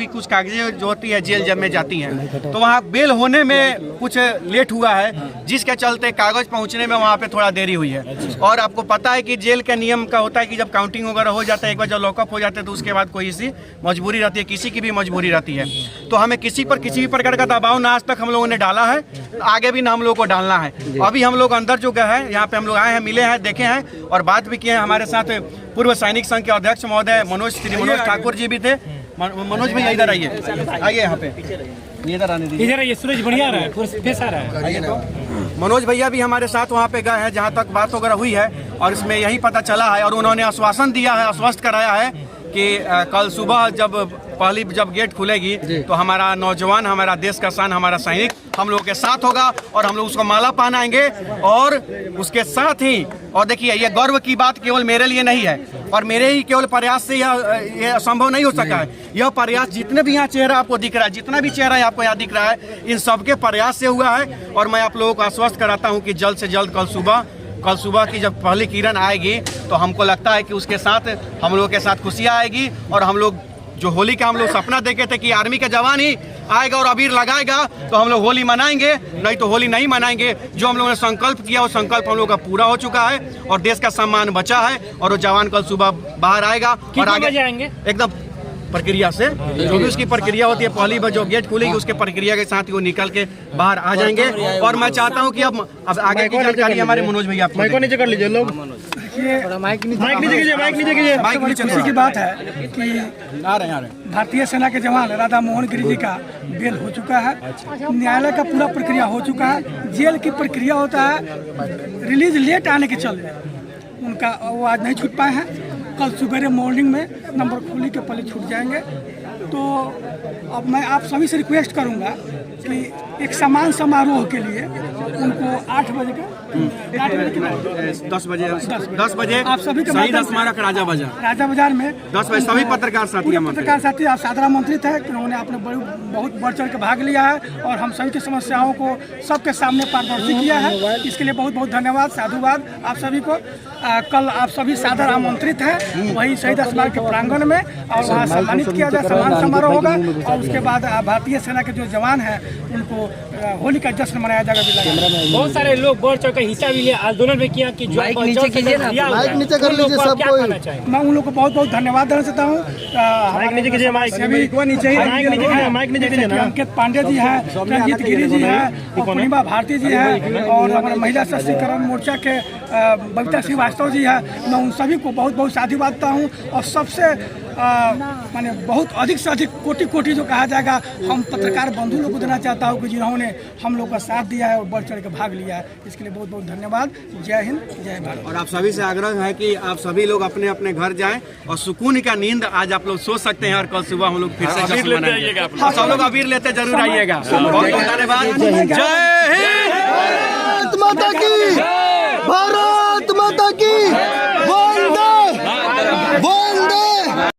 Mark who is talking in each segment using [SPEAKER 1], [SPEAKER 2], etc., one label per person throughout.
[SPEAKER 1] उसकी कुछ कागजें जो होती है जेल जब में जाती हैं, तो वहाँ बेल होने में कुछ लेट हुआ है, जिसके चलते कागज पहुँचने में वहाँ पे थोड़ा देरी हुई है। और आपको पता है कि जेल के नियम का होता है कि जब काउंटिंग वगैरह हो जाता है, एक बार जब लॉकअप हो जाते हैं तो उसके बाद कोई सी मजबूरी रहती है, किसी की भी मजबूरी रहती है। तो हमें किसी पर किसी भी प्रकार का दबाव ना आज तक हम लोगों ने डाला है, आगे भी ना हम लोगों को डालना है। अभी हम लोग अंदर जो गए हैं, यहाँ पे हम लोग आए हैं, मिले हैं, देखे हैं और बात भी किए हैं। हमारे साथ पूर्व सैनिक संघ के अध्यक्ष महोदय श्री मनोज ठाकुर जी भी थे। मनोज भैया इधर आइए, आइए यहाँ पे, इधर आने दीजिए, इधर आइए, सूरज बढ़िया रहा है, फेस आ रहा है, आइए। तो मनोज भैया भी हमारे साथ वहाँ पे गए हैं जहाँ तक बात वगैरह हुई है, और इसमें यही पता चला है और उन्होंने आश्वासन दिया है, आश्वस्त कराया है कि कल सुबह जब गेट खुलेगी तो हमारा नौजवान, हमारा देश का शान, हमारा सैनिक हम लोगों के साथ होगा और हम लोग उसको माला पहनाएंगे। और उसके साथ ही, और देखिए ये गर्व की बात केवल मेरे लिए नहीं है और मेरे ही केवल प्रयास से यह संभव नहीं हो सका है। यह प्रयास जितने भी यहाँ चेहरा आपको दिख रहा है, जितना भी चेहरा आपको यहाँ दिख रहा है, इन सबके प्रयास से हुआ है। और मैं आप लोगों को आश्वस्त कराता हूँ कि जल्द से जल्द कल सुबह की जब पहली किरण आएगी तो हमको लगता है कि उसके साथ हम लोगों के साथ खुशियाँ आएगी। और हम लोग जो होली का हम लोग सपना देखे थे कि आर्मी का जवान ही आएगा और अबीर लगाएगा तो हम लोग होली मनाएंगे, नहीं तो होली नहीं मनाएंगे। जो हम लोगों ने संकल्प किया वो संकल्प हम लोग का पूरा हो चुका है और देश का सम्मान बचा है। और वो जवान कल सुबह बाहर आएगा और आगे आएंगे एकदम प्रक्रिया से, जो भी उसकी प्रक्रिया होती है, पहली बार जो गेट खुलेगी उसके प्रक्रिया के साथ ही वो निकल के बाहर आ जाएंगे। और मैं चाहता हूँ कि अब आगे की जानकारी हमारे मनोज भैया आप नीचे कर लीजिए लोग, माइक नीचे
[SPEAKER 2] की बात है कि
[SPEAKER 1] आ रहे हैं
[SPEAKER 2] भारतीय सेना के जवान राधा मोहन गिरी जी का बेल हो चुका है, न्यायालय का पूरा प्रक्रिया हो चुका है। जेल की प्रक्रिया होता है, रिलीज लेट आने के चलते उनका वो आज नहीं छूट पाए हैं। कल सुबह मॉर्निंग में नंबर खुली के पहले छूट जाएंगे। तो अब मैं आप सभी से रिक्वेस्ट करूंगा कि एक समान समारोह के लिए उनको 8 बजे का
[SPEAKER 1] 10 बजे
[SPEAKER 2] आप सभी के
[SPEAKER 1] शहीद स्मारक राजा बाजार में 10 बजे सभी पत्रकार साथी
[SPEAKER 2] आप सादर आमंत्रित है। उन्होंने आपने बहुत बढ़ चढ़ के भाग लिया है और हम सभी की समस्याओं को सबके सामने पारदर्शी किया है। इसके लिए बहुत बहुत धन्यवाद, साधुवाद आप सभी को। कल आप सभी सादर आमंत्रित हैं वहीं शहीद स्मारक के प्रांगण में, और वहाँ सम्मानित किया जाए, सम्मान समारोह होगा। और उसके बाद भारतीय सेना के जो जवान हैं उनको होली का जश्न मनाया जाएगा।
[SPEAKER 3] बहुत सारे लोग बढ़ चढ़ कर हिस्सा भी लिया, आंदोलन में किया कि
[SPEAKER 2] मैं उन लोग को बहुत बहुत धन्यवाद देना चाहता हूँ। अंकित पांडे जी हैं, रंजीत गिरी जी हैं, पूर्णिमा भारती जी हैं और हमारे महिला सशक्तिकरण मोर्चा के बबीता श्रीवास्तव जी हैं। मैं उन सभी को बहुत बहुत साधुवाद देता हूँ। और सबसे माने बहुत अधिक से अधिक कोटि जो कहा जाएगा, हम पत्रकार बंधु लोग को देना चाहता हूँ कि जिन्होंने हम लोग का साथ दिया है और बढ़ चढ़ के भाग लिया है। इसके लिए बहुत बहुत धन्यवाद। जय हिंद, जय भारत।
[SPEAKER 1] और आप सभी से आग्रह है कि आप सभी लोग अपने अपने घर जाएं और सुकून का नींद आज आप लोग सो सकते हैं। और कल सुबह हम लोग फिर से जश्न मनाएंगे। सब लोग अबीर लेते जरूर आइएगा। बहुत बहुत धन्यवाद। जय हिंद,
[SPEAKER 4] भारत माता की, भारत माता की, वंदे।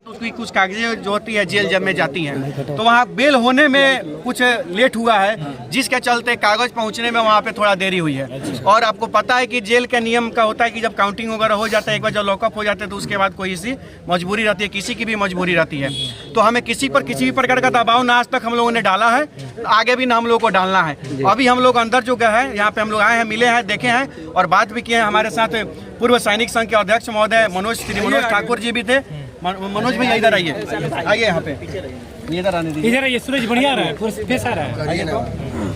[SPEAKER 1] उसकी कुछ कागजें जो होती है जेल जब में जाती हैं, तो वहाँ बेल होने में कुछ लेट हुआ है, जिसके चलते कागज पहुँचने में वहाँ पे थोड़ा देरी हुई है। और आपको पता है कि जेल के नियम का होता है कि जब काउंटिंग वगैरह हो जाता है, एक बार जब लॉकअप हो जाते हैं तो उसके बाद कोई सी मजबूरी रहती है, किसी की भी मजबूरी रहती है। तो हमें किसी पर किसी भी प्रकार का दबाव ना आज तक हम लोगों ने डाला है, आगे भी ना हम लोगों को डालना है। अभी हम लोग अंदर जो गए हैं, यहाँ पे हम लोग आए हैं, मिले हैं, देखे हैं और बात भी किए हैं। हमारे साथ पूर्व सैनिक संघ के अध्यक्ष महोदय श्री मनोज ठाकुर जी भी थे। मनोज भैया इधर आइए, आइए यहाँ पे, इधर आने दीजिए,
[SPEAKER 3] इधर आइए, सूरज बढ़िया रहा है, फेस आ रहा है,
[SPEAKER 1] आइए। तो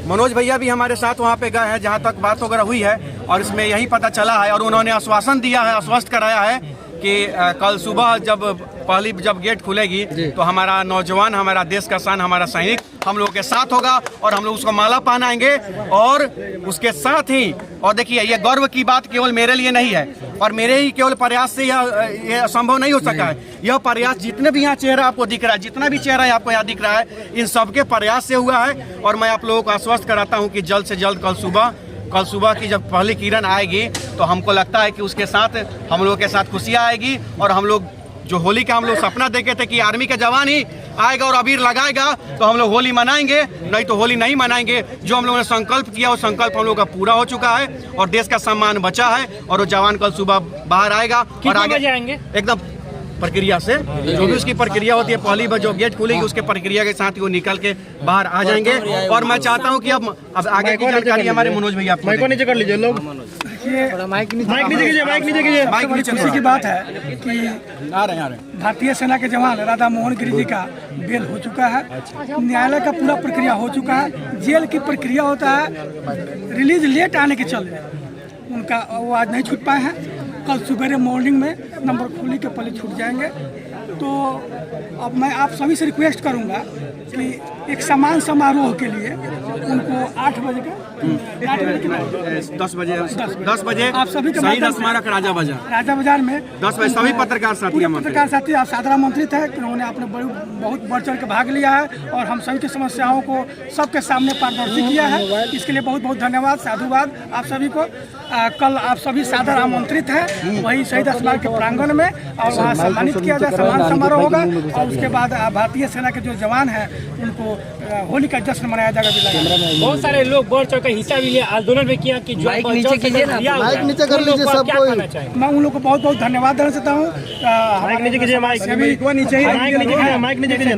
[SPEAKER 1] मनोज भैया भी हमारे साथ वहाँ पे गए हैं जहाँ तक बात वगैरह हुई है, और इसमें यही पता चला है और उन्होंने आश्वासन दिया है, आश्वस्त कराया है कि कल सुबह जब गेट खुलेगी तो हमारा नौजवान, हमारा देश का शान, हमारा सैनिक हम लोगों के साथ होगा और हम लोग उसको माला पहनाएंगे। और उसके साथ ही, और देखिए ये गर्व की बात केवल मेरे लिए नहीं है और मेरे ही केवल प्रयास से यह संभव नहीं हो सका है। यह प्रयास जितने भी यहाँ चेहरा आपको दिख रहा है, जितना भी चेहरा आपको यहाँ दिख रहा है, इन सबके प्रयास से हुआ है। और मैं आप लोगों को आश्वस्त कराता हूँ कि जल्द से जल्द कल सुबह की जब पहली किरण आएगी तो हमको लगता है कि उसके साथ हम लोगों के साथ खुशियाँ आएगी। और हम लोग जो होली का हम लोग सपना देखे थे कि आर्मी का जवान ही आएगा और अबीर लगाएगा तो हम लोग होली मनाएंगे, नहीं तो होली नहीं मनाएंगे। जो हम लोगों ने संकल्प किया वो संकल्प हम लोग का पूरा हो चुका है और देश का सम्मान बचा है। और वो जवान कल सुबह बाहर आएगा और आगे
[SPEAKER 3] आएंगे
[SPEAKER 1] एकदम प्रक्रिया से, जो भी उसकी प्रक्रिया होती है, पहली बार जो गेट खुलेगी उसके प्रक्रिया के साथ ही वो निकल के बाहर आ जाएंगे। और मैं चाहता हूँ कि अब आगे की जानकारी हमारे मनोज भैया आपको देंगे।
[SPEAKER 3] नीचे कर लीजिए लोग,
[SPEAKER 2] माइक नीचे कीजिए। खुशी की बात है कि भारतीय सेना के जवान राधा मोहन गिरी जी का बेल हो चुका है। न्यायालय का पूरा प्रक्रिया हो चुका है। जेल की प्रक्रिया होता है, रिलीज लेट आने के चलते उनका वो आज नहीं छूट पाए हैं। कल सुबह मॉर्निंग में नंबर खुली के पहले छूट जाएंगे। तो अब मैं आप सभी से रिक्वेस्ट करूंगा कि एक समान समारोह के लिए उनको 8 बजे के
[SPEAKER 1] 10 बजे
[SPEAKER 2] आप सभी के
[SPEAKER 1] शहीद स्मारक राजा बाजार
[SPEAKER 2] में
[SPEAKER 1] 10 बजे सभी पत्रकार साथी
[SPEAKER 2] आप सादर आमंत्रित है कि उन्होंने आपने बहुत बढ़ चढ़ के भाग लिया है और हम सभी की समस्याओं को सबके सामने पारदर्शी किया है। इसके लिए बहुत बहुत धन्यवाद, साधुवाद आप सभी को। कल आप सभी सादर आमंत्रित है वही शहीद स्मारक के प्रांगण में, और वहाँ सम्मानित किया जाए, सम्मान समारोह होगा। और उसके बाद भारतीय सेना के जो जवान हैं उनको होली का जश्न मनाया जाएगा।
[SPEAKER 3] बहुत सारे लोग बढ़ चढ़ के हिस्सा भी लिया, आंदोलन में किया कि जो
[SPEAKER 4] माइक नीचे कीजिए ना, माइक नीचे कर लीजिए सब कोई।
[SPEAKER 2] मैं उन लोग को बहुत बहुत धन्यवाद देना चाहता हूँ।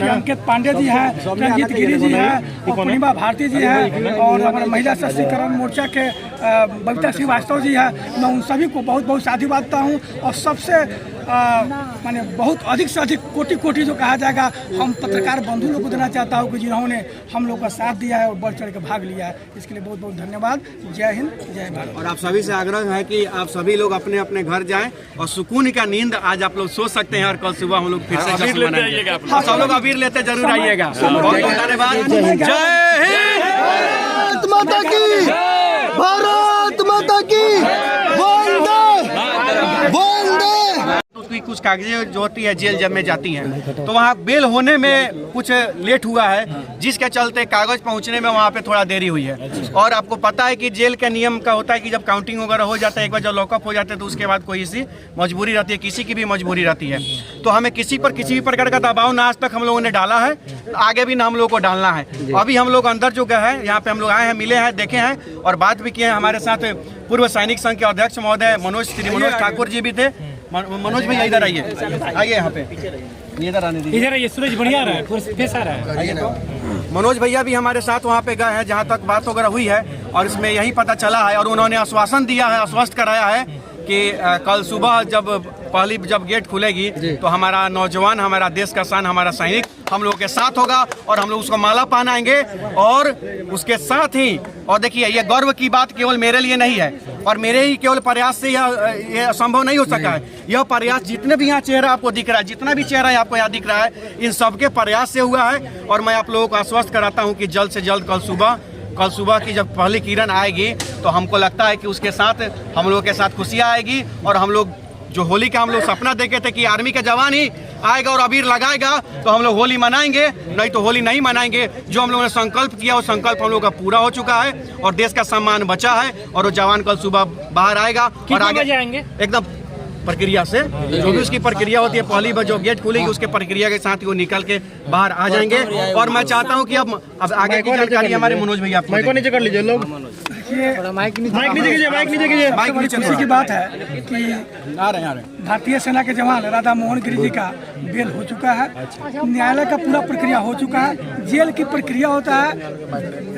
[SPEAKER 2] अंकित पांडे जी है, रंजीत गिरी जी है, पूर्णिमा भारती जी है, और हमारे महिला सशक्तिकरण मोर्चा के बबीता श्रीवास्तव जी है। मैं उन सभी को बहुत बहुत साधुवाद देता हूँ। और सबसे माने बहुत अधिक से अधिक कोटि जो कहा जाएगा, हम पत्रकार बंधु लोग को देना चाहता हूँ कि जिन्होंने हम लोग का साथ दिया है और बढ़ चढ़ के भाग लिया है। इसके लिए बहुत बहुत धन्यवाद। जय हिंद, जय भारत।
[SPEAKER 1] और आप सभी से आग्रह है कि आप सभी लोग अपने अपने घर जाएं और सुकून का नींद आज आप लोग सो सकते हैं। और कल सुबह हम लोग फिर से जश्न मनाएंगे। सब लोग अबीर लेते जरूर आइएगा। बहुत बहुत धन्यवाद। जय हिंद।
[SPEAKER 4] भारत माता की, भारत माता की, वंदे।
[SPEAKER 1] उसकी कुछ कागजें जो होती है जेल जब में जाती हैं, तो वहाँ बेल होने में कुछ लेट हुआ है, जिसके चलते कागज पहुँचने में वहाँ पे थोड़ा देरी हुई है। और आपको पता है कि जेल के नियम का होता है कि जब काउंटिंग वगैरह हो जाता है, एक बार जब लॉकअप हो जाते हैं तो उसके बाद कोई सी मजबूरी रहती है, किसी की भी मजबूरी रहती है। तो हमें किसी पर किसी भी प्रकार का दबाव ना आज तक हम लोगों ने डाला है, आगे भी ना हम लोग को डालना है। अभी हम लोग अंदर जो गए हैं, यहाँ पे हम लोग आए हैं, मिले हैं, देखे हैं और बात भी किए हैं। हमारे साथ पूर्व सैनिक संघ के अध्यक्ष महोदय श्री मनोज ठाकुर जी भी थे। मनोज भैया इधर आइए, आइए यहाँ पे, इधर आने दीजिए।
[SPEAKER 3] इधर ये सूरज बढ़िया रहा है, फेस आ रहा है।
[SPEAKER 1] आइए तो मनोज भैया भी हमारे साथ वहाँ पे गए हैं, जहाँ तक बात वगैरह हुई है। और इसमें यही पता चला है और उन्होंने आश्वासन दिया है, आश्वस्त कराया है कि कल सुबह जब गेट खुलेगी तो हमारा नौजवान, हमारा देश का शान, हमारा सैनिक हम लोगों के साथ होगा और हम लोग उसको माला पहनाएंगे। और उसके साथ ही, और देखिए ये गर्व की बात केवल मेरे लिए नहीं है और मेरे ही केवल प्रयास से यह संभव नहीं हो सका है। यह प्रयास जितने भी यहाँ चेहरा आपको दिख रहा है, जितना भी चेहरा आपको यहाँ दिख रहा है, इन सबके प्रयास से हुआ है। और मैं आप लोगों को आश्वस्त कराता हूँ कि जल्द से जल्द कल सुबह की जब पहली किरण आएगी तो हमको लगता है कि उसके साथ हम लोगों के साथ खुशियाँ आएगी। और हम लोग जो होली का हम लोग सपना देखे थे कि आर्मी का जवान ही आएगा और अबीर लगाएगा तो हम लोग होली मनाएंगे, नहीं तो होली नहीं मनाएंगे। जो हम लोगों ने संकल्प किया वो संकल्प हम लोग का पूरा हो चुका है और देश का सम्मान बचा है। और वो जवान कल सुबह बाहर आएगा और आगे
[SPEAKER 3] आएंगे एकदम
[SPEAKER 1] प्रक्रिया से, जो भी उसकी प्रक्रिया होती है, पहली बार जो गेट खुलेगी उसके प्रक्रिया के साथ ही वो निकल के बाहर आ जाएंगे। और मैं चाहता हूँ कि अब आगे की जानकारी हमारे मनोज भैया आपको देंगे।
[SPEAKER 3] नीचे कर लीजिए लोग,
[SPEAKER 2] माइक नीचे कीजिए। खुशी की बात है कि भारतीय सेना के जवान राधा मोहन गिरी जी का बेल हो चुका है। न्यायालय का पूरा प्रक्रिया हो चुका है। जेल की प्रक्रिया होता है,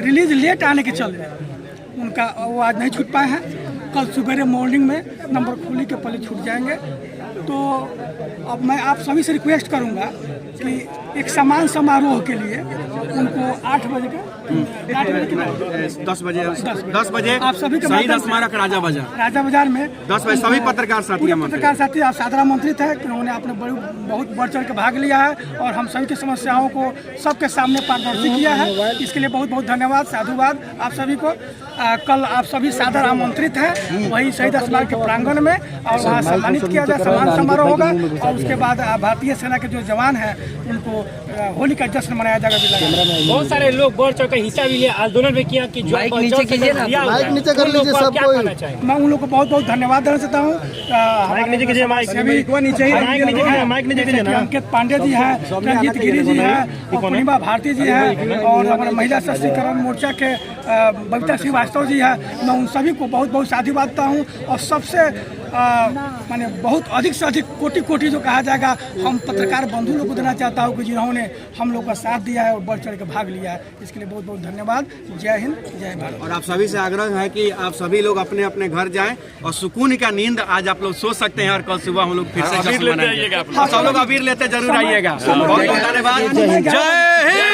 [SPEAKER 2] रिलीज लेट आने के चलते उनका वो आज नहीं छूट पाए हैं। कल सुबह मॉर्निंग में नंबर खुली के पहले छूट जाएंगे। तो अब मैं आप सभी से रिक्वेस्ट करूंगा कि एक समान समारोह के लिए उनको 8 बजे के
[SPEAKER 1] 10 बजे
[SPEAKER 2] आप सभी के
[SPEAKER 1] शहीद स्मारक राजा बाजार में 10 बजे सभी पत्रकार साथी
[SPEAKER 2] आप सादर आमंत्रित है कि उन्होंने आपने बहुत बढ़ चढ़ के भाग लिया है और हम सभी की समस्याओं को सबके सामने पारदर्शी किया है। इसके लिए बहुत बहुत धन्यवाद, साधुवाद आप सभी को। कल आप सभी सादर आमंत्रित है वही शहीद स्मारक के प्रांगण में, और वहाँ सम्मानित किया जाए, सम्मान समारोह होगा। और उसके बाद भारतीय सेना के जो जवान हैं उनको होली का जश्न मनाया जाएगा जिला में।
[SPEAKER 3] बहुत सारे लोग बढ़ चढ़ कर हिस्सा भी लिया, आंदोलन में किया कि
[SPEAKER 4] माइक नीचे कीजिए ना, माइक नीचे कर लीजिए सब कोई।
[SPEAKER 2] मैं उन लोग को बहुत बहुत धन्यवाद देना चाहता हूँ। अंकित पांडे जी है, रंजीत गिरी जी है, पूर्णिमा भारती जी है, और हमारे महिला सशक्तिकरण मोर्चा के बबीता श्रीवास्तव जी है। मैं उन सभी को बहुत बहुत साधुवाद देता हूँ। और सबसे माने बहुत अधिक से अधिक कोटि कोटि जो कहा जाएगा, हम पत्रकार बंधु लोग को देना चाहता हूँ कि जिन्होंने हम लोग का साथ दिया है और बढ़ चढ़ के भाग लिया है, इसके लिए बहुत बहुत धन्यवाद। जय हिंद, जय भारत।
[SPEAKER 1] और आप सभी से आग्रह है कि आप सभी लोग अपने अपने घर जाएं और सुकून का नींद आज आप लोग सो सकते हैं। और कल सुबह हम लोग फिर से जश्न मनाएंगे। सब लोग अबीर लेते जरूर आइएगा। बहुत बहुत धन्यवाद। जय हिंद।